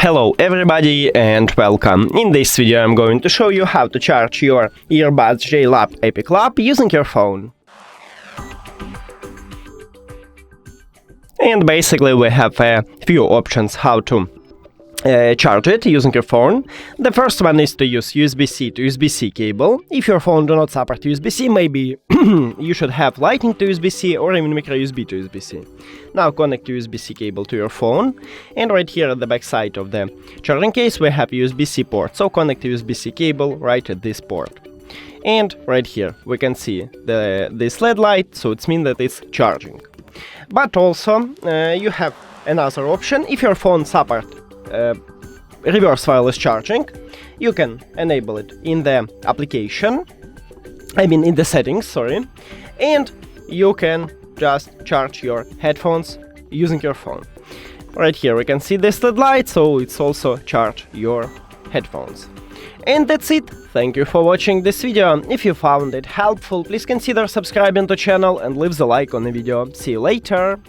Hello everybody and welcome. In this video I'm going to show you how to charge your Earbuds JLAB EPIC LAB using your phone. And basically we have a few options how to charge it using your phone. The first one is to use USB-C to USB-C cable. If your phone do not support USB-C, maybe you should have Lightning to USB-C or even micro USB to USB-C. Now connect USB-C cable to your phone, and right here at the back side of the charging case we have USB-C port, so connect USB-C cable right at this port. And right here we can see this LED light, so it means that it's charging. But also you have another option. If your phone supports reverse wireless charging, you can enable it in the application, in the settings, sorry, and you can just charge your headphones using your phone. Right here we can see this LED light, so it's also charge your headphones. And that's it. Thank you for watching this video. If you found it helpful, please consider subscribing to the channel and leave the like on the video. See you later!